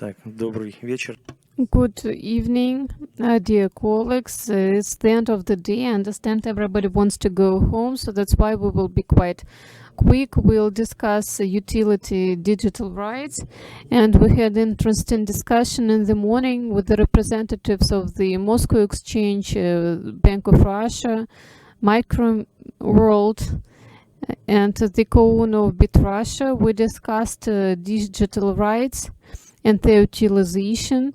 Так, добрый вечер. Good evening, dear colleagues. It's the end of the day. I understand everybody wants to go home, so that's why we will be quite quick. We'll discuss utility digital rights, and we had interesting discussion in the morning with the representatives of the Moscow Exchange, Bank of Russia, Micro World, and the co-owner of BitRussia. We discussed digital rights and their utilization.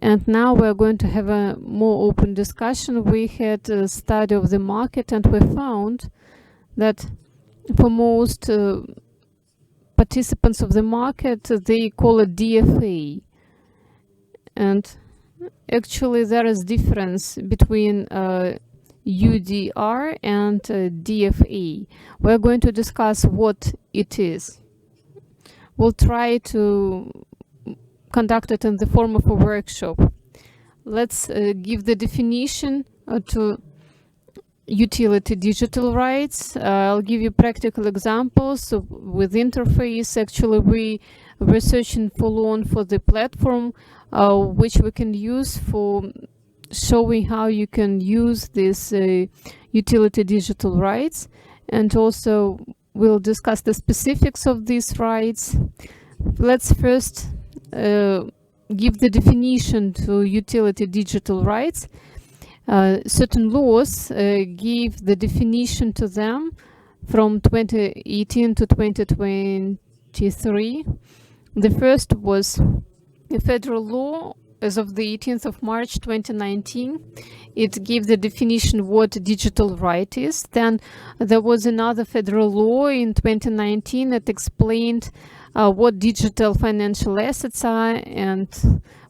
And now we're going to have a more open discussion. We had a study of the market, and we found that for most participants of the market, they call it DFA. And actually there is difference between UDR and DFA. We're going to discuss what it is. We'll try to conduct it in the form of a workshop. Let's give the definition to utility digital rights. I'll give you practical examples with interface. Actually, we researching full on for the platform which we can use for showing how you can use this utility digital rights, and also we'll discuss the specifics of these rights. Let's first give the definition to utility digital rights. Certain laws gave the definition to them from 2018 to 2023. The first was a federal law as of the 18th of March 2019. It gave the definition what digital right is. Then there was another federal law in 2019 that explained what digital financial assets are and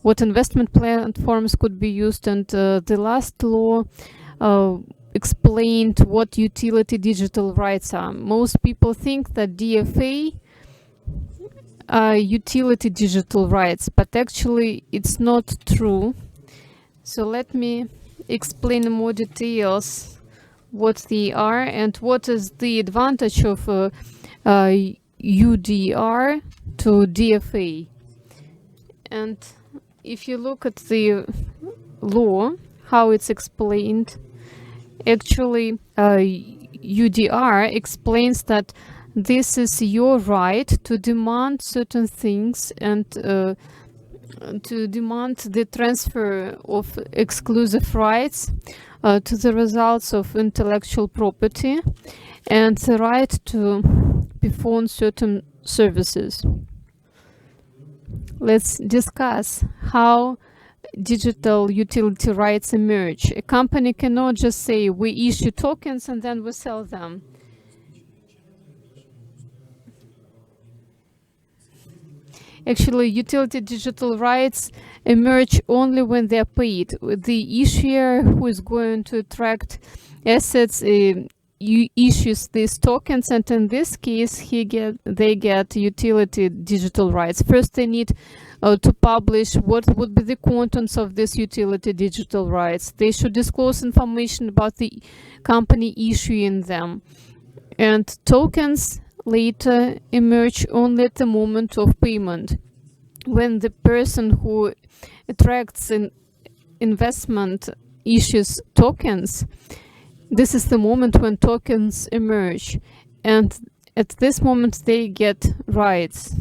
what investment platforms could be used. And the last law explained what utility digital rights are. Most people think that DFA are utility digital rights, but actually it's not true. So let me explain in more details what they are and what is the advantage of UDR to DFA. And if you look at the law, how it's explained, actually UDR explains that this is your right to demand certain things and to demand the transfer of exclusive rights to the results of intellectual property and the right to perform certain services. Let's discuss how digital utility rights emerge. A company cannot just say we issue tokens and then we sell them. Actually, utility digital rights emerge only when they're paid. The issuer who is going to attract assets issues these tokens, and in this case they get utility digital rights. First they need to publish what would be the contents of this utility digital rights. They should disclose information about the company issuing them, and tokens later emerge only at the moment of payment. When the person who attracts an investment issues tokens, this is the moment when tokens emerge, and at this moment they get rights.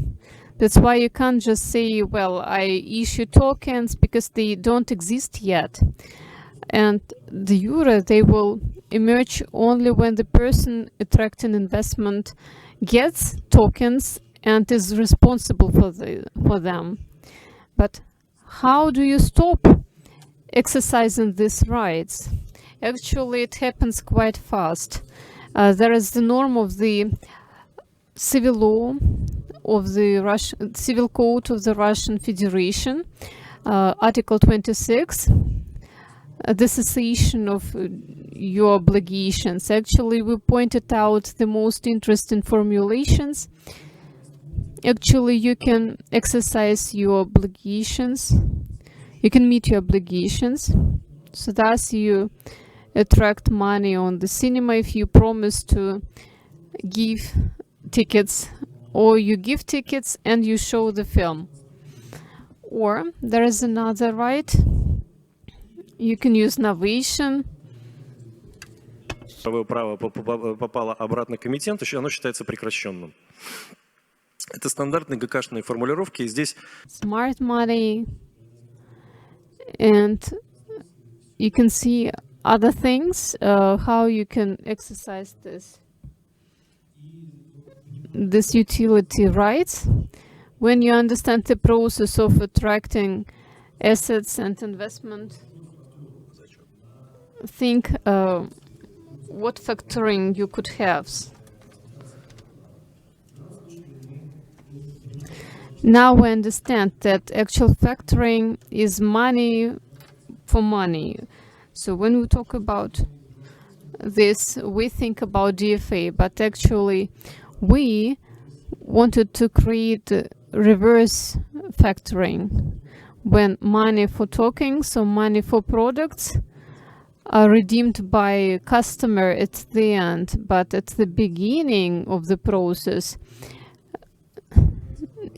That's why you can't just say, well, I issue tokens, because they don't exist yet. And de jure, they will emerge only when the person attracting investment gets tokens and is responsible for them. But how do you stop exercising these rights? Actually, it happens quite fast. There is the norm of the civil law of the Civil Code of the Russian Federation, Article 26. The cessation of your obligations. Actually, we pointed out the most interesting formulations. Actually, you can exercise your obligations. You can meet your obligations. So thus you attract money on the cinema if you promise to give tickets, or you give tickets and you show the film. Or there is another right. You can use novation. Право попало обратно к эмитенту, оно считается прекращенным. Это стандартные ГК-шные формулировки, и здесь Smart money, and you can see other things, how you can exercise this utility rights. When you understand the process of attracting assets and investment, think what factoring you could have. Now we understand that actual factoring is money for money. So when we talk about this, we think about DFA, but actually we wanted to create reverse factoring, when money for tokens or money for products are redeemed by customer at the end, but at the beginning of the process,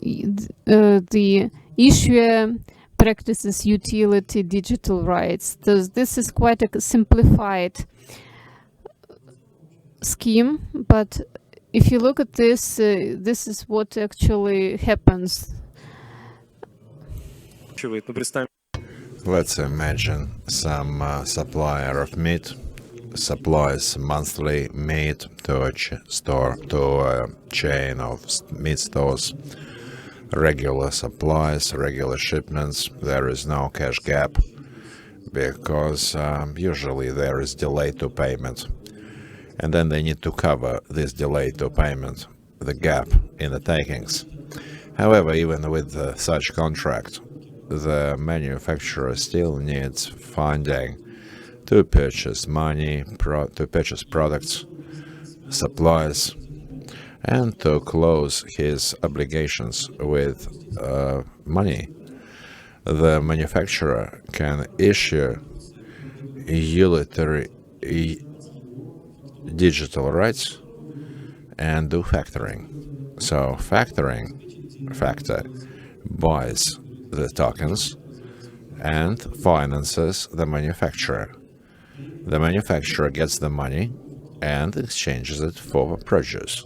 the issuer practices utility digital rights. This is quite a simplified scheme, but if you look at this, this is what actually happens. Let's imagine some supplier of meat supplies monthly meat to a chain of meat stores. Regular supplies, regular shipments. There is no cash gap because usually there is delay to payment, and then they need to cover this delay to payment, the gap in the takings. However, even with such contract, the manufacturer still needs funding to purchase money, to purchase products, supplies, and to close his obligations with money. The manufacturer can issue utilitarian digital rights and do factoring. So factor buys the tokens and finances the manufacturer. The manufacturer gets the money and exchanges it for produce.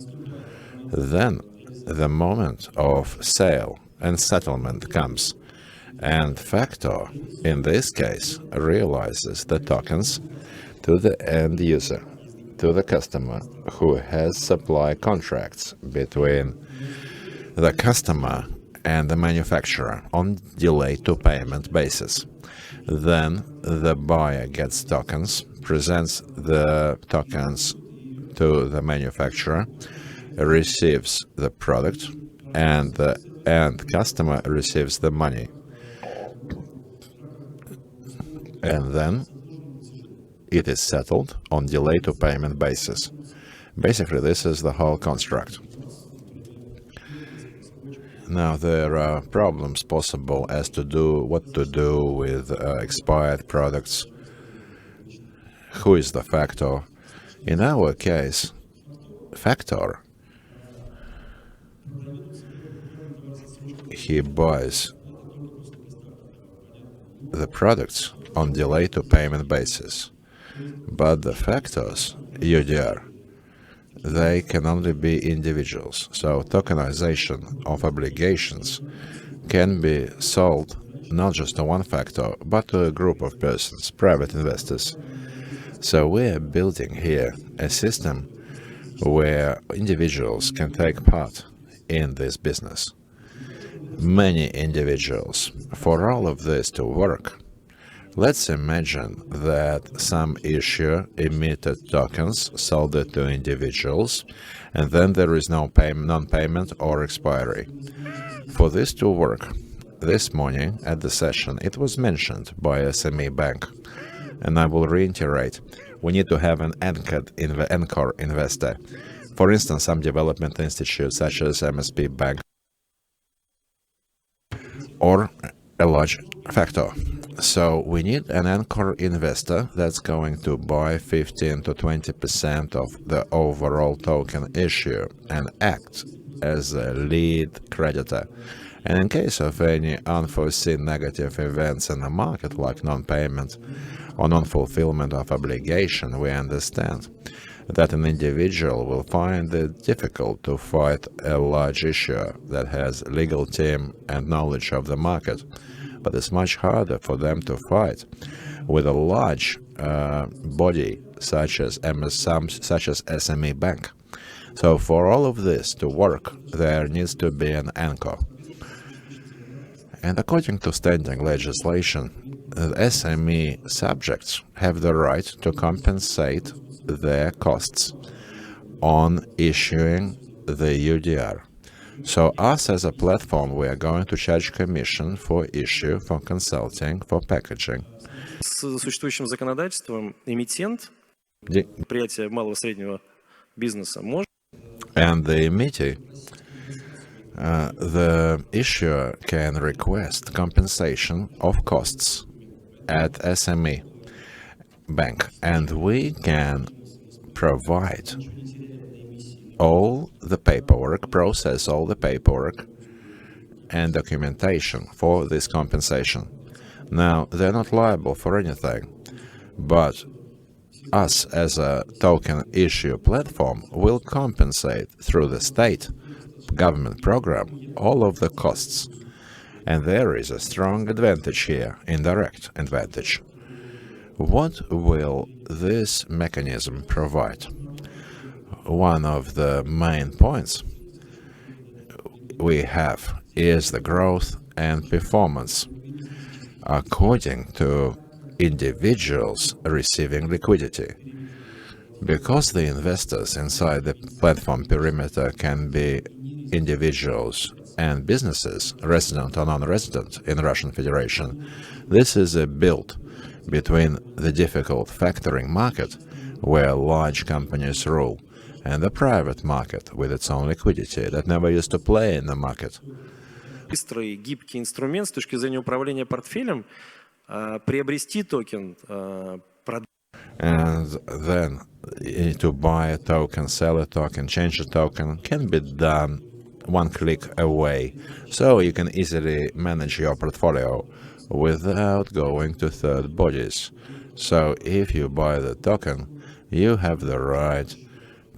Then the moment of sale and settlement comes, and factor, in this case, realizes the tokens to the end user, to the customer who has supply contracts between the customer and the manufacturer on delay to payment basis. Then the buyer gets tokens, presents the tokens to the manufacturer, receives the product, and the end customer receives the money. And then it is settled on delay to payment basis. Basically, this is the whole construct. Now, there are problems possible as to what to do with expired products. Who is the factor? In our case, factor, he buys the products on delay to payment basis. But the factors, UDR, they can only be individuals. So tokenization of obligations can be sold not just to one factor, but to a group of persons, private investors. So we are building here a system where individuals can take part in this business. Many individuals. For all of this to work, let's imagine that some issuer emitted tokens, sold it to individuals, and then there is no non-payment or expiry. For this to work, this morning at the session, it was mentioned by SME Bank, and I will reiterate, we need to have an anchor investor. For instance, some development institutes such as MSP Bank or a large factor. So we need an anchor investor that's going to buy 15 to 20% of the overall token issue and act as a lead creditor. And in case of any unforeseen negative events in the market, like non-payment or non-fulfillment of obligation, we understand that an individual will find it difficult to fight a large issuer that has legal team and knowledge of the market, but it's much harder for them to fight with a large body such as SME bank. So for all of this to work, there needs to be an anchor. And according to standing legislation, SME subjects have the right to compensate their costs on issuing the UDR. So us as a platform, we are going to charge commission for issue, for consulting, for packaging. С существующим законодательством эмитент, предприятие малого и среднего бизнеса, может. And the emittee, the issuer can request compensation of costs at SME bank, and we can provide all the paperwork, process all the paperwork and documentation for this compensation. Now, they're not liable for anything, but us as a token issue platform will compensate through the state government program all of the costs. And there is a strong advantage here, indirect advantage. What will this mechanism provide? One of the main points we have is the growth and performance according to individuals receiving liquidity. Because the investors inside the platform perimeter can be individuals and businesses, resident or non-resident in Russian Federation, this is a build between the difficult factoring market, where large companies rule, and the private market with its own liquidity that never used to play in the market. Быстрый, гибкий инструмент с точки зрения управления портфелем, приобрести токен, And then to buy a token, sell a token, change a token can be done one click away. So you can easily manage your portfolio without going to third bodies. So if you buy the token, you have the right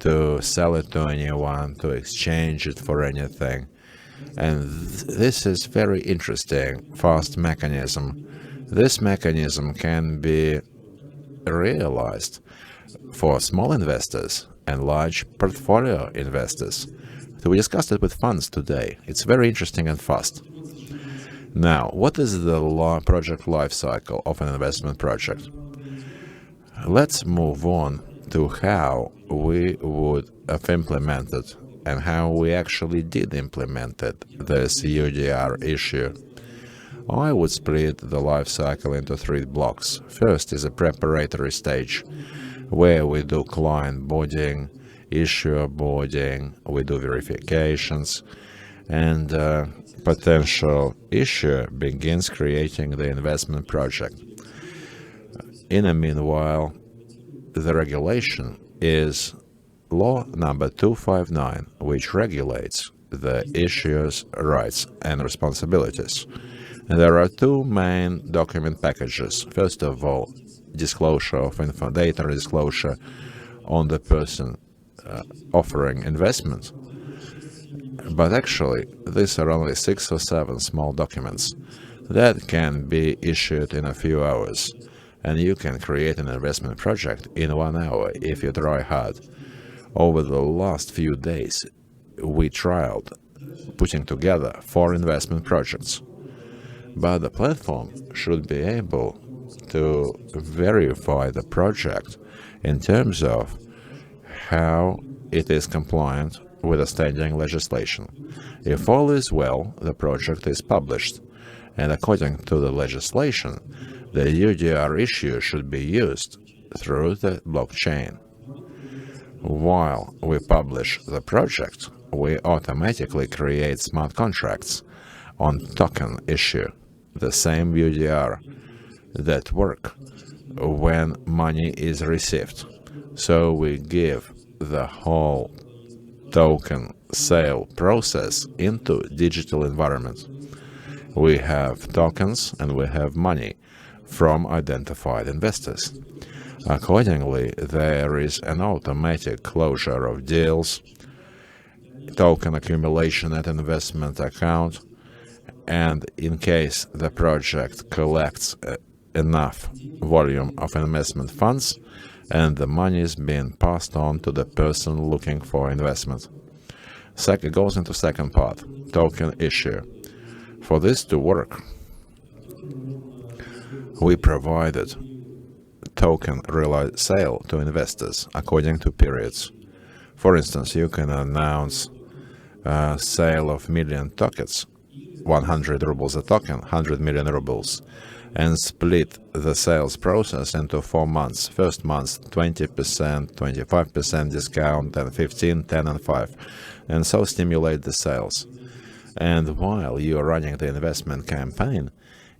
to sell it to anyone, to exchange it for anything. And this is very interesting, fast mechanism. This mechanism can be realized for small investors and large portfolio investors. So we discussed it with funds today. It's very interesting and fast. Now, what is the project life cycle of an investment project? Let's move on to how we would have implemented and how we actually did implement it, this UDR issue. I would split the life cycle into 3 blocks. First is a preparatory stage, where we do client boarding, issuer boarding, we do verifications, and potential issuer begins creating the investment project. In the meanwhile, the regulation is law number 259, which regulates the issuer's rights and responsibilities. There are 2 main document packages. First of all, disclosure of data disclosure on the person offering investment. But actually, these are only 6 or 7 small documents that can be issued in a few hours. And you can create an investment project in 1 hour if you try hard. Over the last few days, we trialed putting together 4 investment projects. But the platform should be able to verify the project in terms of how it is compliant with the standing legislation. If all is well, the project is published, and according to the legislation, the UDR issue should be used through the blockchain. While we publish the project, we automatically create smart contracts on token issue, the same UDR that work when money is received. So we give the whole token sale process into digital environment. We have tokens and we have money from identified investors. Accordingly, there is an automatic closure of deals, token accumulation at investment account, and in case the project collects enough volume of investment funds, and the money is being passed on to the person looking for investment. Second goes into second part, token issue. For this to work, we provided token sale to investors according to periods. For instance, you can announce a sale of million tokens, 100 rubles a token, 100 million rubles, and split the sales process into 4 months. First month, 20%, 25% discount, then 15, 10, and 5, and so stimulate the sales. And while you are running the investment campaign,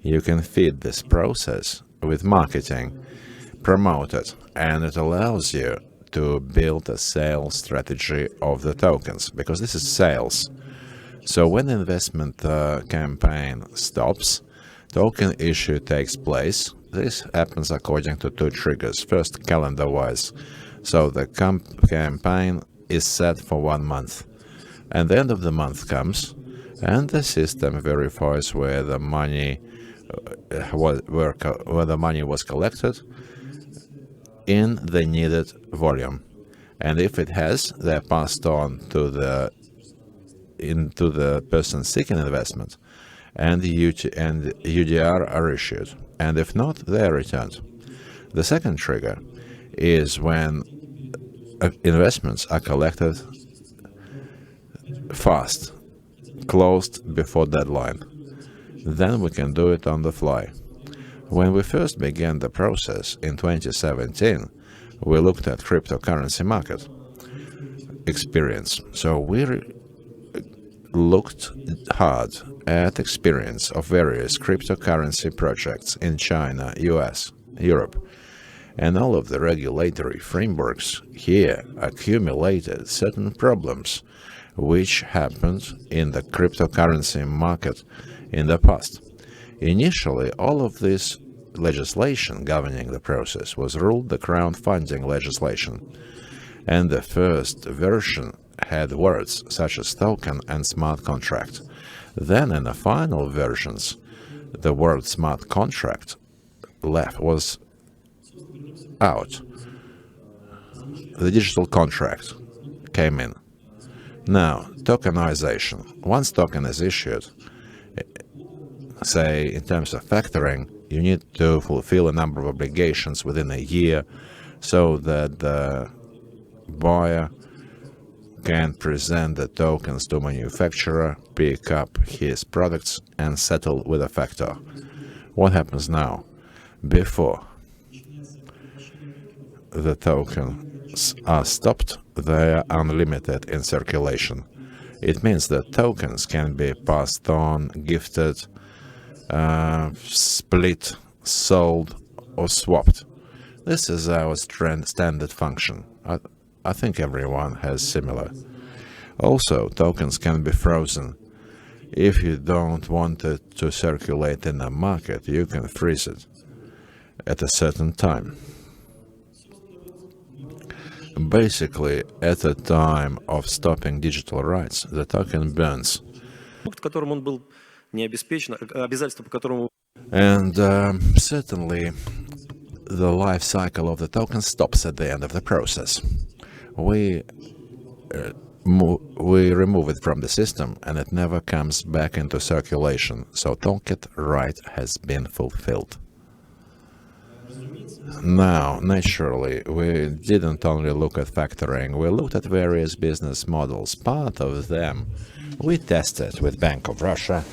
you can feed this process with marketing, promote it, and it allows you to build a sales strategy of the tokens, because this is sales. So when the investment campaign stops, token issue takes place. This happens according to 2 triggers. First, calendar-wise. So the campaign is set for 1 month. And the end of the month comes, and the system verifies where the money was collected in the needed volume. And if it has, they're passed on to into the person seeking investment, and UDR are issued. And if not, they are returned. The second trigger is when investments are collected fast, closed before deadline. Then we can do it on the fly. When we first began the process in 2017, we looked at cryptocurrency market experience. So we looked hard at experience of various cryptocurrency projects in China, US, Europe, and all of the regulatory frameworks here accumulated certain problems which happened in the cryptocurrency market in the past. Initially, all of this legislation governing the process was ruled the crowdfunding legislation, and the first version had words such as token and smart contract. Then in the final versions, the word smart contract was out. The digital contract came in. Now, tokenization. Once token is issued, say in terms of factoring, you need to fulfill a number of obligations within a year so that the buyer can present the tokens to manufacturer, pick up his products, and settle with a factor. What happens now? Before the tokens are stopped, they are unlimited in circulation. It means that tokens can be passed on, gifted, split, sold, or swapped. This is our standard function. I think everyone has similar. Also, tokens can be frozen. If you don't want it to circulate in the market, you can freeze it at a certain time. Basically, at the time of stopping digital rights, the token burns. And certainly, the life cycle of the token stops at the end of the process. We remove it from the system, and it never comes back into circulation. So token right has been fulfilled. Now, naturally, we didn't only look at factoring, we looked at various business models. Part of them we tested with Bank of Russia,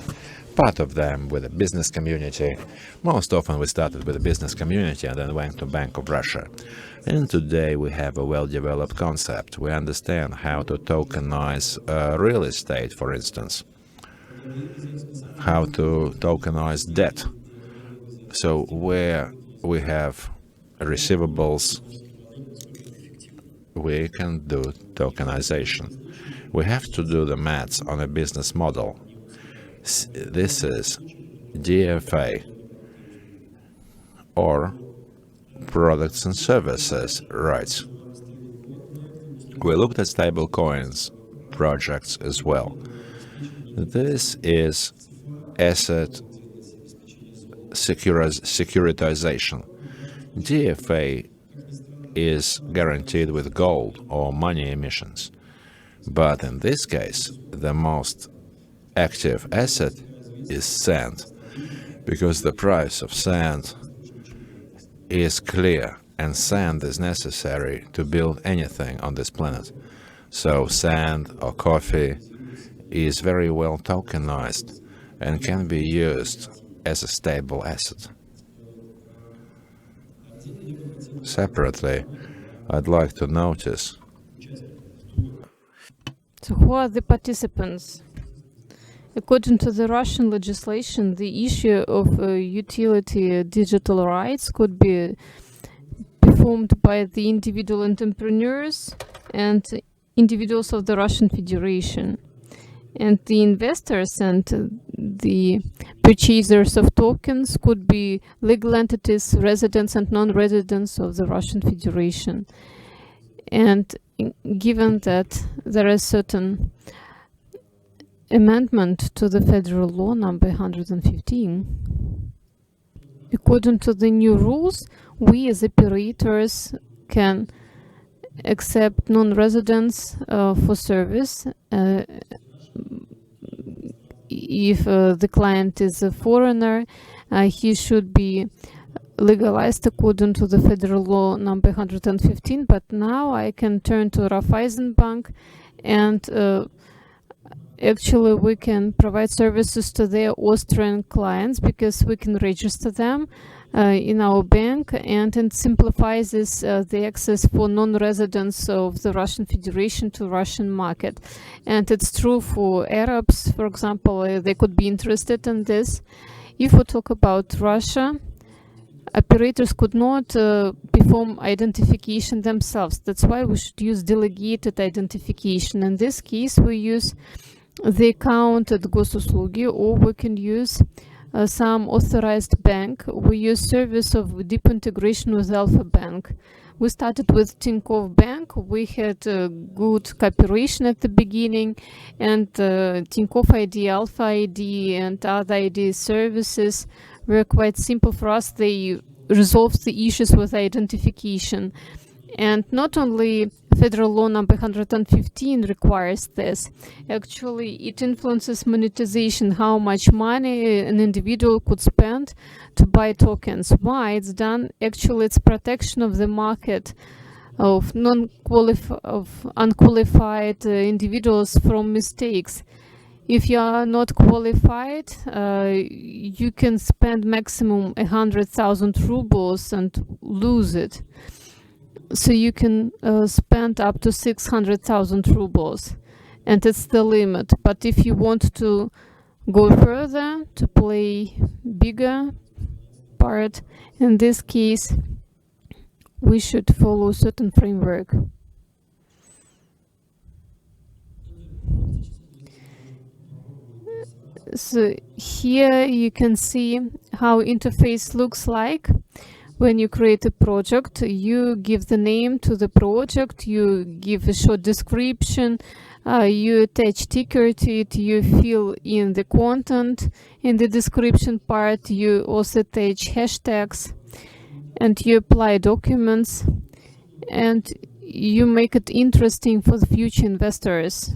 part of them with the business community. Most often we started with the business community and then went to Bank of Russia. And today we have a well-developed concept. We understand how to tokenize real estate, for instance, how to tokenize debt. So where we have receivables, we can do tokenization. We have to do the maths on a business model. This is DFA, or products and services rights. We looked at stable coins projects as well. This is asset securitization. DFA is guaranteed with gold or money emissions. But in this case, the most active asset is sand, because the price of sand is clear, and sand is necessary to build anything on this planet. So sand or coffee is very well tokenized and can be used as a stable asset. Separately, I'd like to notice. So who are the participants? According to the Russian legislation, the issue of utility digital rights could be performed by the individual entrepreneurs and individuals of the Russian Federation. And the investors and the purchasers of tokens could be legal entities, residents and non-residents of the Russian Federation. And given that there is certain amendment to the federal law number 115, according to the new rules, we as operators can accept non-residents for service if the client is a foreigner. He should be legalized according to the federal law number 115, but now I can turn to Raiffeisen Bank and actually we can provide services to their Austrian clients because we can register them in our bank, and it simplifies the access for non-residents of the Russian Federation to Russian market. And it's true for Arabs, for example, they could be interested in this. If we talk about Russia, operators could not perform identification themselves. That's why we should use delegated identification. In this case, we use the account at Gosuslugi, or we can use some authorized bank. We use service of deep integration with Alpha Bank. We started with Tinkoff Bank. We had good cooperation at the beginning, and Tinkoff ID, Alpha ID, and other ID services were quite simple for us. They resolved the issues with identification. And not only federal law number 115 requires this, actually it influences monetization, how much money an individual could spend to buy tokens. Why it's done? Actually, it's protection of the market of unqualified individuals from mistakes. If you are not qualified, you can spend maximum 100,000 rubles and lose it. So you can spend up to 600,000 rubles, and it's the limit. But if you want to go further, to play bigger part, in this case, we should follow certain framework. So here you can see how interface looks like. When you create a project, you give the name to the project, you give a short description, you attach ticker to it, you fill in the content. In the description part, you also attach hashtags, and you apply documents, and you make it interesting for the future investors.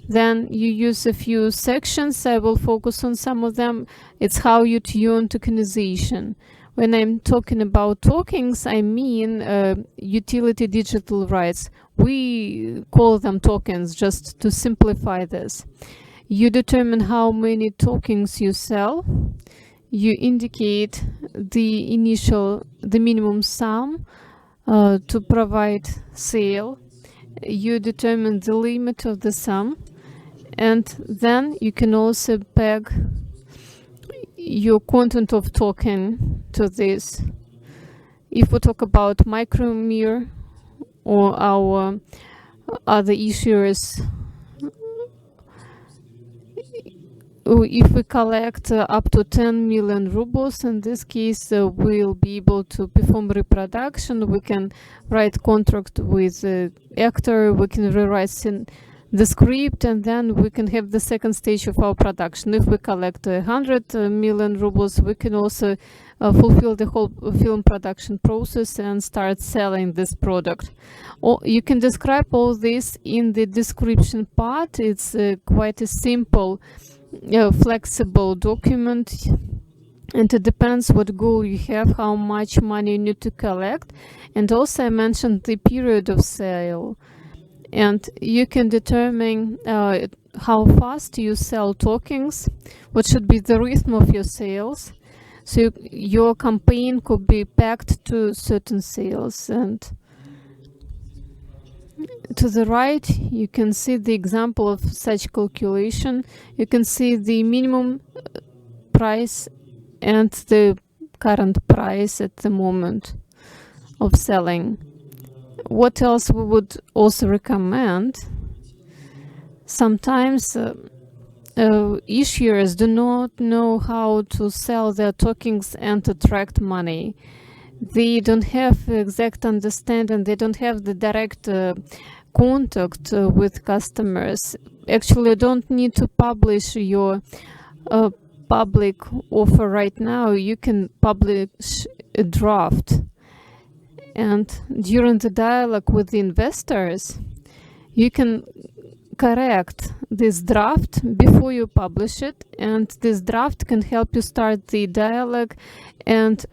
Then you use a few sections. I will focus on some of them. It's how you tune tokenization. When I'm talking about tokens, I mean utility digital rights. We call them tokens just to simplify this. You determine how many tokens you sell. You indicate the minimum sum to provide sale. You determine the limit of the sum. And then you can also peg your content of token to this. If we talk about Micromir or our other issuers if we collect up to 10 million rubles, in this case, we'll be able to perform reproduction. We can write contract with actor, we can rewrite the script, and then we can have the second stage of our production. If we collect 100 million rubles, we can also fulfill the whole film production process and start selling this product. You can describe all this in the description part. It's quite a simple, flexible document, and it depends what goal you have, how much money you need to collect. And also I mentioned the period of sale, and you can determine how fast you sell tokens, what should be the rhythm of your sales. So your campaign could be packed to certain sales. And to the right, you can see the example of such calculation. You can see the minimum price and the current price at the moment of selling. What else we would also recommend? Sometimes issuers do not know how to sell their tokens and attract money. They don't have exact understanding, they don't have the direct contact with customers. Actually, you don't need to publish your public offer right now. You can publish a draft. And during the dialogue with the investors, you can correct this draft before you publish it, and this draft can help you start the dialogue and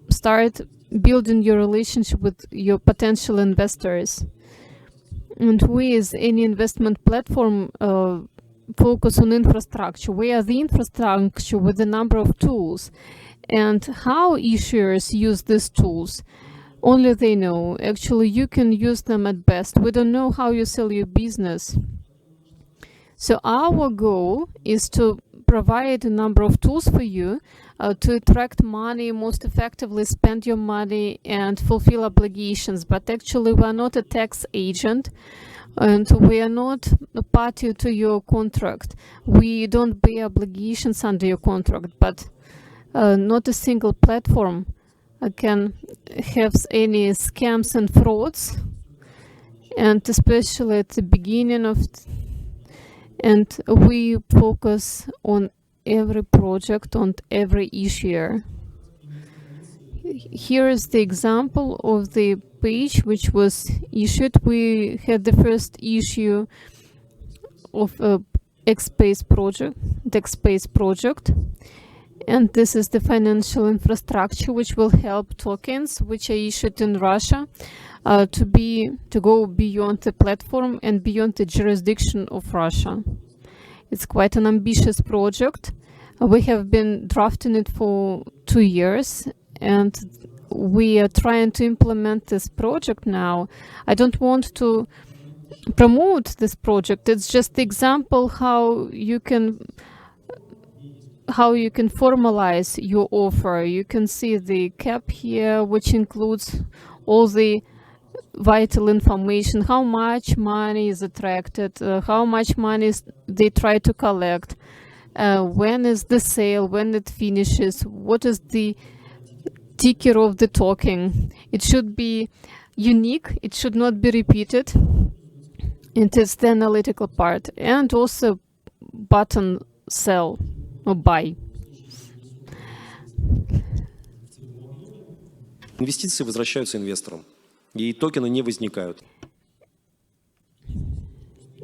start building your relationship with your potential investors. And we, as any investment platform, focus on infrastructure. We are the infrastructure with a number of tools, and how issuers use these tools, only they know. Actually, you can use them at best. We don't know how you sell your business. So our goal is to provide a number of tools for you to attract money, most effectively spend your money, and fulfill obligations. But actually, we are not a tax agent, and we are not a party to your contract. We don't pay obligations under your contract, but not a single platform can have any scams and frauds, and especially at the beginning of and we focus on every project, on every issuer. Here is the example of the page which was issued. We had the first issue of a DexSpace project, and this is the financial infrastructure which will help tokens which are issued in Russia to go beyond the platform and beyond the jurisdiction of Russia. It's quite an ambitious project. We have been drafting it for 2 years, and we are trying to implement this project now. I don't want to promote this project. It's just the example how you can formalize your offer. You can see the cap here, which includes all the vital information, how much money is attracted, how much money they try to collect, when is the sale, when it finishes, what is the ticker of the token. It should be unique, it should not be repeated. It is the analytical part, and also button sell or buy. Инвестиции возвращаются инвесторам, и токены не возникают.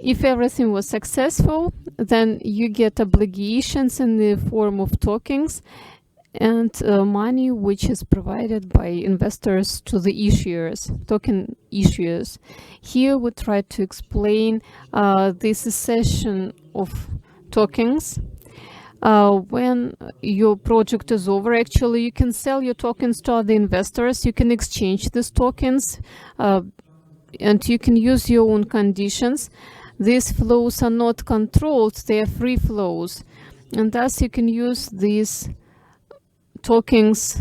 If everything was successful, then you get obligations in the form of tokens and money which is provided by investors to the issuers, token issuers. Here we try to explain the cessation of tokens. When your project is over, actually you can sell your tokens to other investors, you can exchange these tokens, and you can use your own conditions. These flows are not controlled, they are free flows, and thus you can use these tokens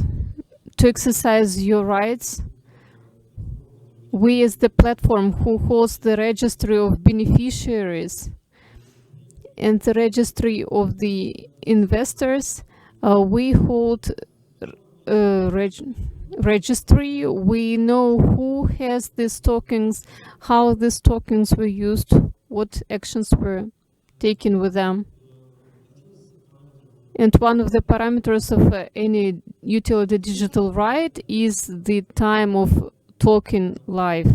to exercise your rights. We, as the platform who holds the registry of beneficiaries, and the registry of the investors. We hold registry. We know who has these tokens, how these tokens were used, what actions were taken with them. And one of the parameters of any utility digital right is the time of token life.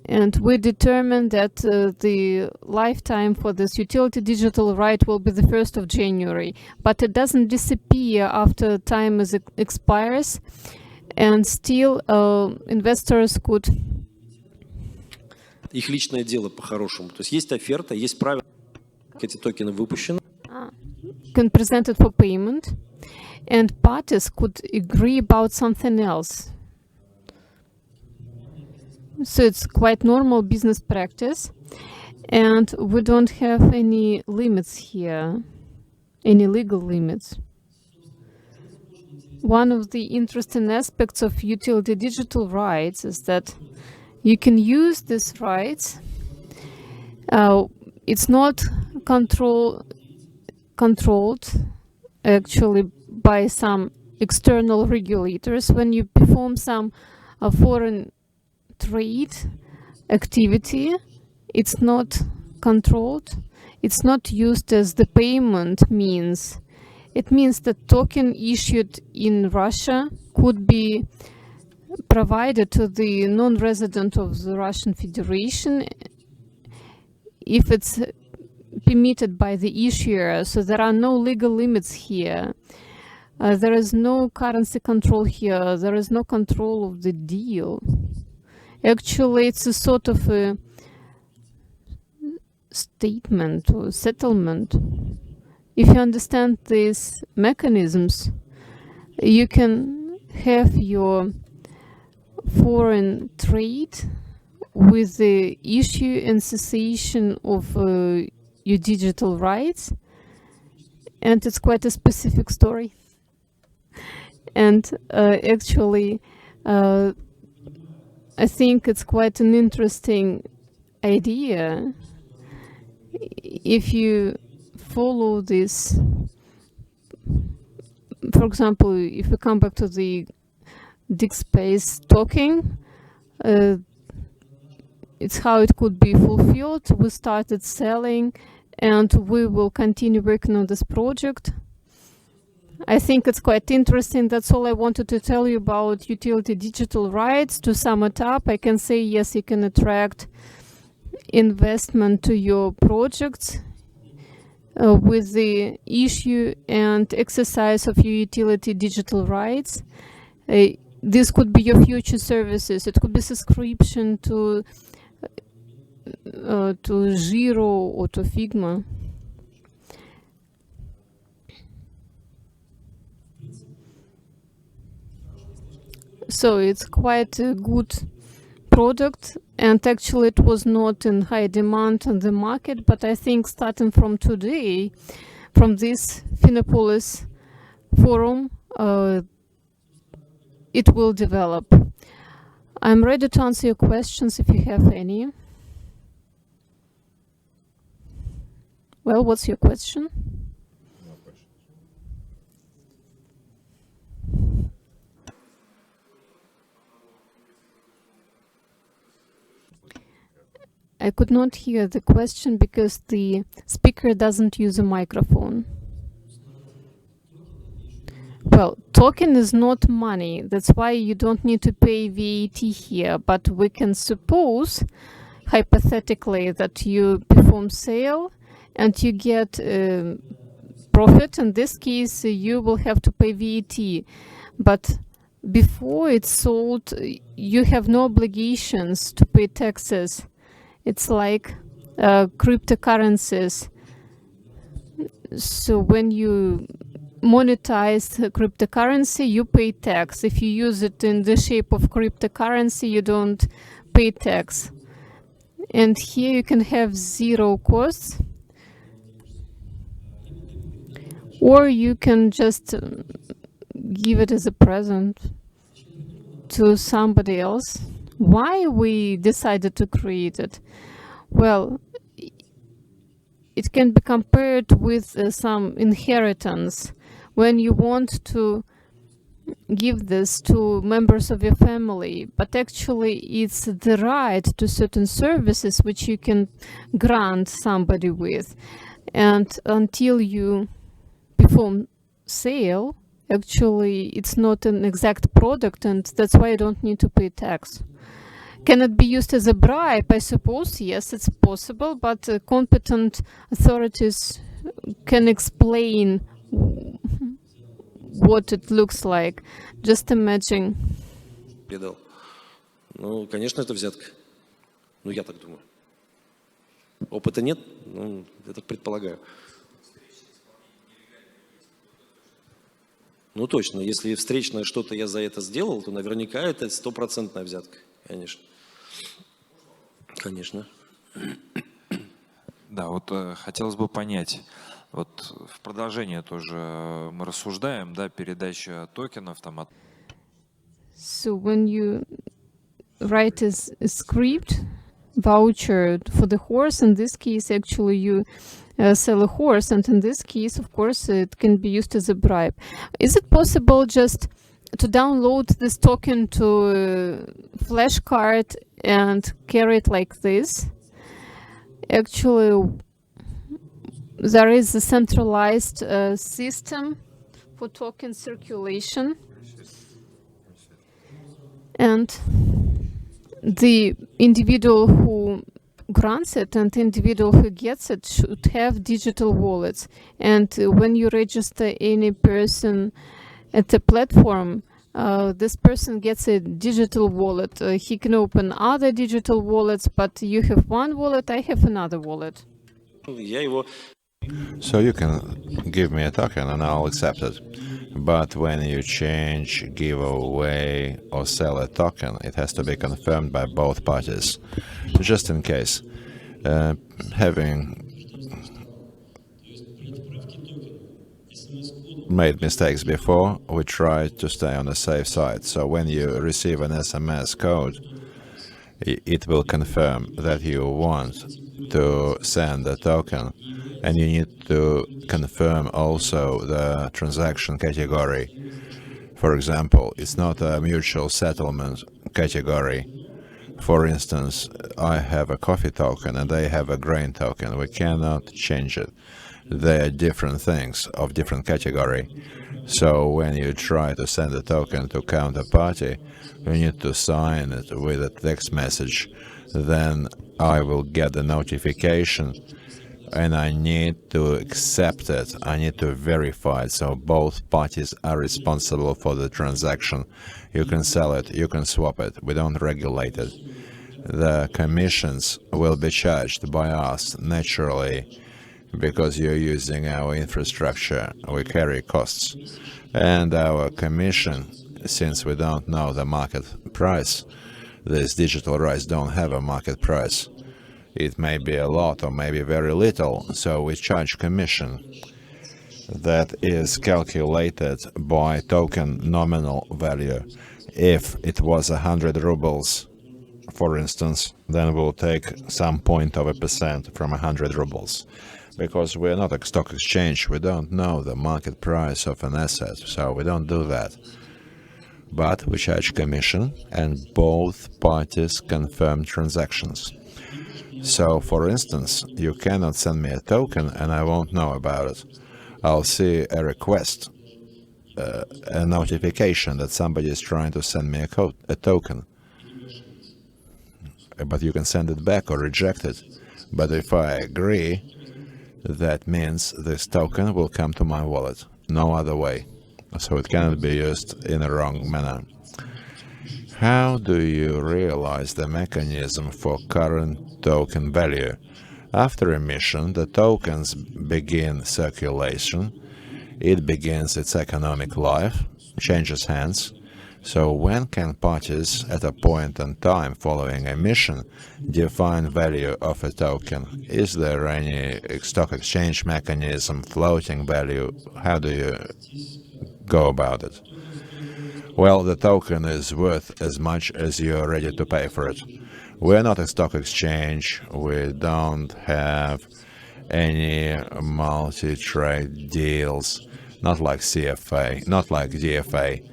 And we determined that the lifetime for this utility digital right will be the 1st of January, but it doesn't disappear after time expires, and still investors could... Их личное дело по-хорошему. То есть оферта, есть правила, эти токены выпущены. Can present it for payment, and parties could agree about something else. So it's quite normal business practice, and we don't have any limits here, any legal limits. One of the interesting aspects of utility digital rights is that you can use these rights. It's not controlled actually by some external regulators. When you perform some foreign trade activity, it's not controlled, it's not used as the payment means. It means that token issued in Russia could be provided to the non-resident of the Russian Federation if it's permitted by the issuer. So there are no legal limits here. There is no currency control here. There is no control of the deal. Actually, it's a sort of a statement or settlement. If you understand these mechanisms, you can have your foreign trade with the issue and cessation of your digital rights, and it's quite a specific story. And actually, I think it's quite an interesting idea if you follow this. For example, if we come back to the disk space token, it's how it could be fulfilled. We started selling, and we will continue working on this project. I think it's quite interesting. That's all I wanted to tell you about utility digital rights. To sum it up, I can say, yes, you can attract investment to your projects with the issue and exercise of your utility digital rights. This could be your future services. It could be subscription to Zero or to Figma. So it's quite a good product, and actually it was not in high demand on the market, but I think starting from today, from this Finapolis forum, it will develop. I'm ready to answer your questions if you have any. Well, what's your question? I could not hear the question because the speaker doesn't use a microphone. Well, token is not money. That's why you don't need to pay VAT here. But we can suppose, hypothetically, that you perform sale and you get profit. In this case, you will have to pay VAT. But before it's sold, you have no obligations to pay taxes. It's like cryptocurrencies. So when you monetize cryptocurrency, you pay tax. If you use it in the shape of cryptocurrency, you don't pay tax. And here you can have zero costs. Or you can just give it as a present to somebody else. Why we decided to create it? Well, it can be compared with some inheritance. When you want to give this to members of your family, but actually it's the right to certain services which you can grant somebody with, and until you perform sale, actually it's not an exact product, and that's why you don't need to pay tax. Can it be used as a bribe? I suppose yes, it's possible, but competent authorities can explain what it looks like. Just imagine. Передал. Ну, конечно, это взятка. Ну, я так думаю. Опыта нет, ну, я так предполагаю. Ну, точно, если встречное что-то я за это сделал, то наверняка это 100% взятка, конечно. Конечно. Да, вот хотелось бы понять, вот в продолжение тоже мы рассуждаем, да, передача токенов там от... So when you write a script voucher for the horse, in this case actually you sell a horse, and in this case of course it can be used as a bribe. Is it possible just to download this token to a flashcard and carry it like this? Actually there is a centralized system for token circulation, and the individual who grants it and the individual who gets it should have digital wallets. And when you register any person at the platform, this person gets a digital wallet. He can open other digital wallets, but you have one wallet, I have another wallet. Я его... So you can give me a token and I'll accept it. But when you change, give away or sell a token, it has to be confirmed by both parties. Just in case, having made mistakes before, we try to stay on the safe side. So when you receive an SMS code, it will confirm that you want to send a token, and you need to confirm also the transaction category. For example, it's not a mutual settlement category. For instance, I have a coffee token and they have a grain token. We cannot change it. They are different things of different category. So when you try to send a token to counterparty, you need to sign it with a text message. Then I will get the notification and I need to accept it. I need to verify it. So both parties are responsible for the transaction. You can sell it, you can swap it. We don't regulate it. The commissions will be charged by us naturally because you're using our infrastructure. We carry costs. And our commission, since we don't know the market price, these digital rights don't have a market price. It may be a lot or maybe very little, so we charge commission that is calculated by token nominal value. If it was 100 rubles, for instance, then we'll take some 0.1% from 100 rubles. Because we're not a stock exchange, we don't know the market price of an asset, so we don't do that. But we charge commission and both parties confirm transactions. So, for instance, you cannot send me a token and I won't know about it. I'll see a request, a notification that somebody is trying to send me a token. But you can send it back or reject it. But if I agree, that means this token will come to my wallet, no other way. So it cannot be used in a wrong manner. How do you realize the mechanism for current token value? After emission, the tokens begin circulation. It begins its economic life, changes hands. So when can parties at a point in time following emission define value of a token? Is there any stock exchange mechanism, floating value? How do you go about it? Well, the token is worth as much as you're ready to pay for it. We're not a stock exchange. We don't have any multi-trade deals, not like CFA, not like DFA.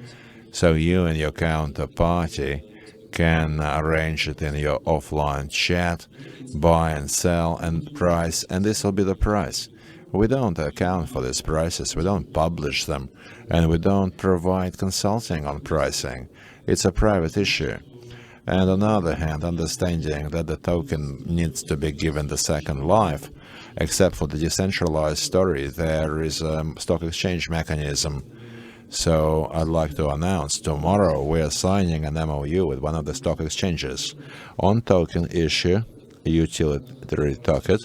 So you and your counterparty can arrange it in your offline chat, buy and sell and price, and this will be the price. We don't account for these prices, we don't publish them, and we don't provide consulting on pricing. It's a private issue. And on the other hand, understanding that the token needs to be given the second life, except for the decentralized story, there is a stock exchange mechanism. So I'd like to announce tomorrow we are signing an MOU with one of the stock exchanges on token issue, utilitarian token,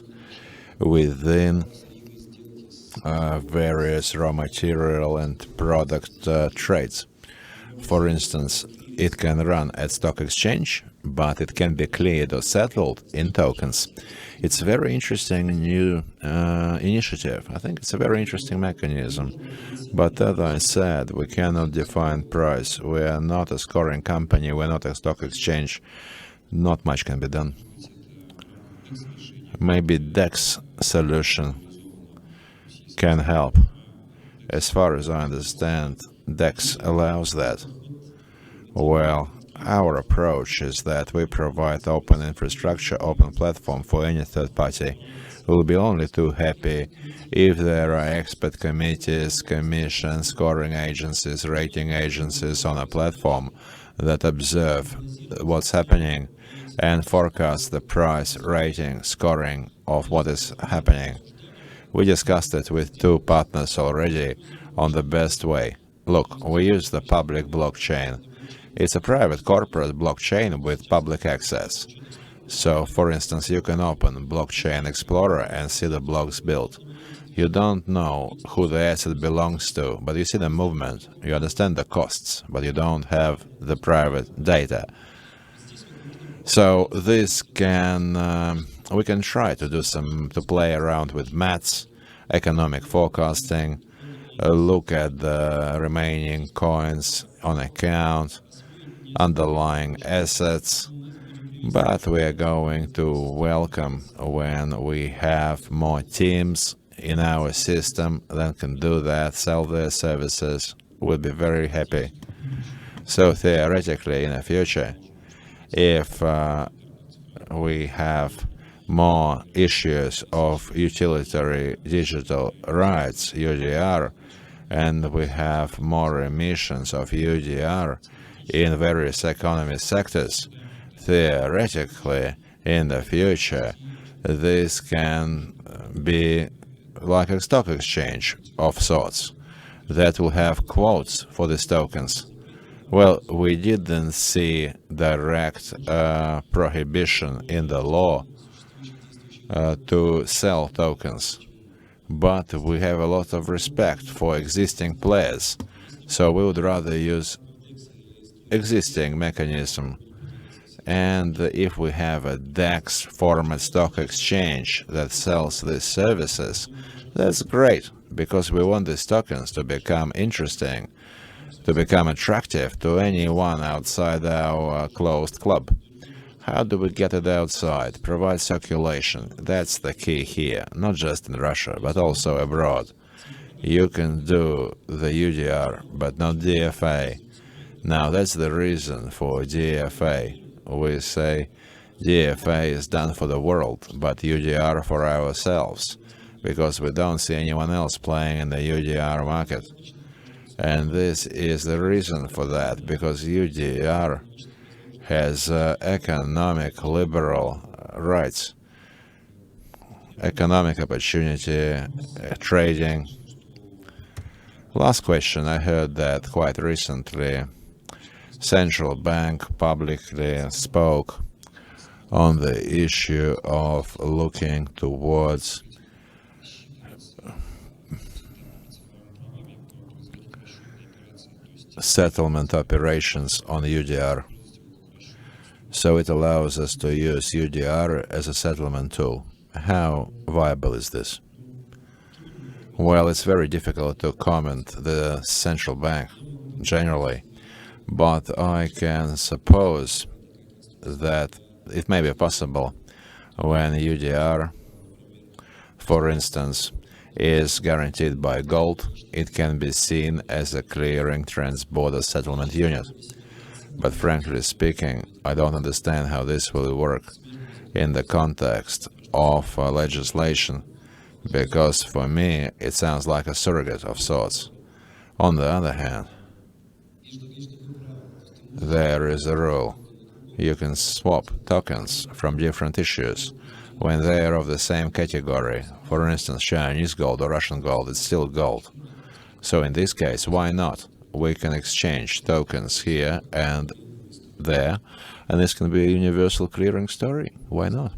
within various raw material and product trades. For instance, it can run at stock exchange, but it can be cleared or settled in tokens. It's a very interesting new initiative. I think it's a very interesting mechanism. But as I said, we cannot define price. We are not a scoring company. We're not a stock exchange. Not much can be done. Maybe DEX solution can help. As far as I understand, DEX allows that. Well, our approach is that we provide open infrastructure, open platform for any third party. We'll be only too happy if there are expert committees, commissions, scoring agencies, rating agencies on a platform that observe what's happening and forecast the price, rating, scoring of what is happening. We discussed it with 2 partners already on the best way. Look, we use the public blockchain. It's a private corporate blockchain with public access. So, for instance, you can open Blockchain Explorer and see the blocks built. You don't know who the asset belongs to, but you see the movement. You understand the costs, but you don't have the private data. So this can we can try to do to play around with maths, economic forecasting, look at the remaining coins on account, underlying assets, but we are going to welcome when we have more teams in our system that can do that, sell their services. We'll be very happy. So theoretically, in the future, if we have more issues of utilitarian digital rights, UDR, and we have more emissions of UDR in various economy sectors, theoretically, in the future, this can be like a stock exchange of sorts that will have quotes for these tokens. Well, we didn't see direct prohibition in the law to sell tokens, but we have a lot of respect for existing players, so we would rather use existing mechanism. And if we have a DEX format stock exchange that sells these services, that's great, because we want these tokens to become interesting, to become attractive to anyone outside our closed club. How do we get it outside? Provide circulation. That's the key here, not just in Russia, but also abroad. You can do the UDR, but not DFA. Now, that's the reason for DFA. We say DFA is done for the world, but UDR for ourselves, because we don't see anyone else playing in the UDR market. And this is the reason for that, because UDR has economic liberal rights, economic opportunity, trading. Last question, I heard that quite recently central bank publicly spoke on the issue of looking towards settlement operations on UDR. So it allows us to use UDR as a settlement tool. How viable is this? Well, it's very difficult to comment the central bank generally, but I can suppose that it may be possible when UDR for instance, is guaranteed by gold, it can be seen as a clearing trans-border settlement unit. But frankly speaking, I don't understand how this will work in the context of legislation, because for me it sounds like a surrogate of sorts. On the other hand, there is a rule. You can swap tokens from different issues when they are of the same category. For instance, Chinese gold or Russian gold is still gold. So in this case, why not? We can exchange tokens here and there, and this can be a universal clearing story. Why not?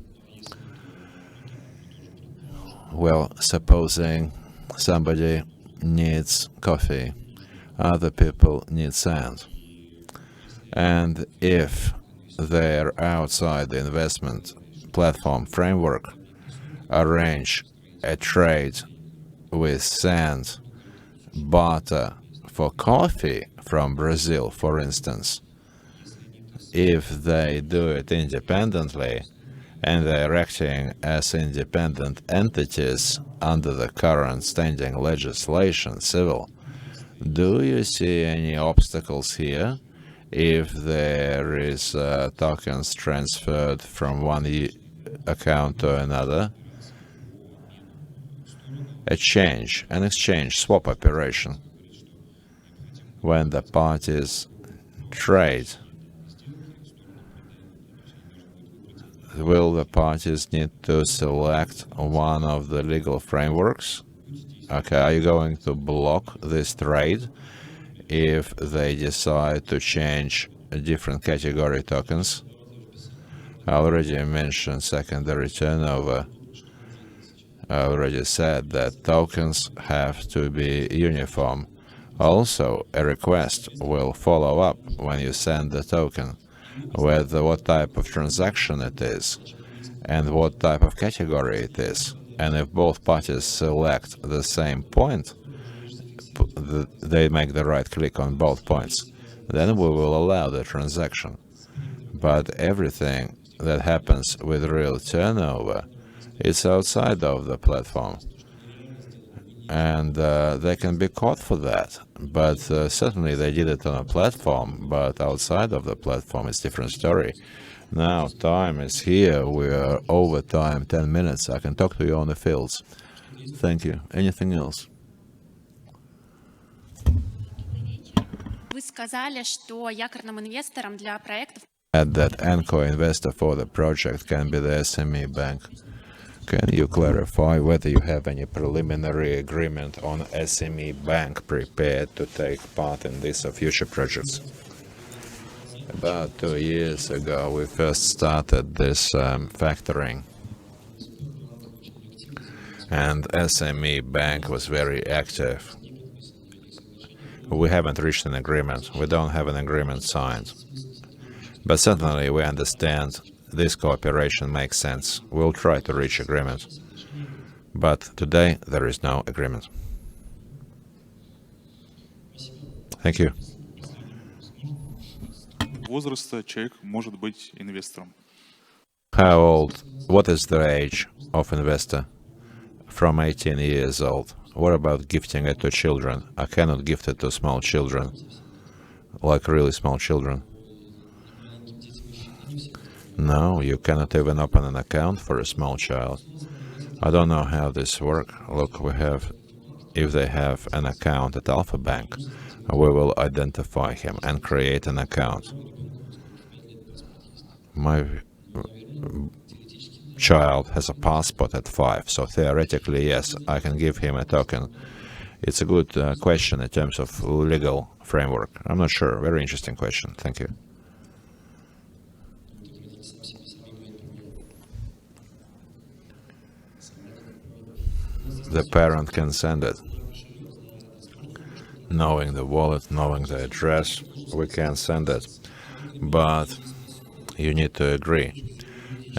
Well, supposing somebody needs coffee, other people need sand. And if they're outside the investment platform framework, arrange a trade with sand, barter for coffee from Brazil, for instance, if they do it independently and they're acting as independent entities under the current standing legislation, civil, do you see any obstacles here if there is tokens transferred from one account to another? An exchange, swap operation. When the parties trade, will the parties need to select one of the legal frameworks? Okay, are you going to block this trade if they decide to change different category tokens? I already mentioned secondary turnover. I already said that tokens have to be uniform. Also, a request will follow up when you send the token with what type of transaction it is and what type of category it is. And if both parties select the same point, they make the right click on both points, then we will allow the transaction. But everything that happens with real turnover is outside of the platform. And they can be caught for that. But certainly they did it on a platform, but outside of the platform it's a different story. Now time is here. We are over time, 10 minutes. I can talk to you on the fields. Thank you. Anything else? Вы сказали, что якорным инвестором для проектов Add that anchor investor for the project can be the SME bank. Can you clarify whether you have any preliminary agreement on SME bank prepared to take part in this or future projects? About 2 years ago, we first started this factoring. And SME bank was very active. We haven't reached an agreement. We don't have an agreement signed. But certainly we understand this cooperation makes sense. We'll try to reach agreement. But today there is no agreement. Thank you. Возраста человек может быть инвестором? How old? What is the age of investor? From 18 years old. What about gifting it to children? I cannot gift it to small children, like really small children. No, you cannot even open an account for a small child. I don't know how this works. Look, if they have an account at Alpha Bank, we will identify him and create an account. My child has a passport at 5, so theoretically, yes, I can give him a token. It's a good question in terms of legal framework. I'm not sure. Very interesting question. Thank you. The parent can send it. Knowing the wallet, knowing the address, we can send it. But you need to agree.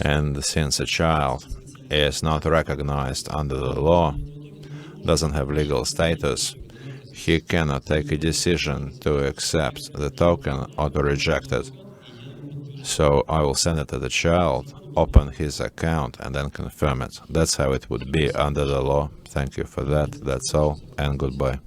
And since a child is not recognized under the law, doesn't have legal status, he cannot take a decision to accept the token or to reject it. So I will send it to the child, open his account, and then confirm it. That's how it would be under the law. Thank you for that. That's all, and goodbye.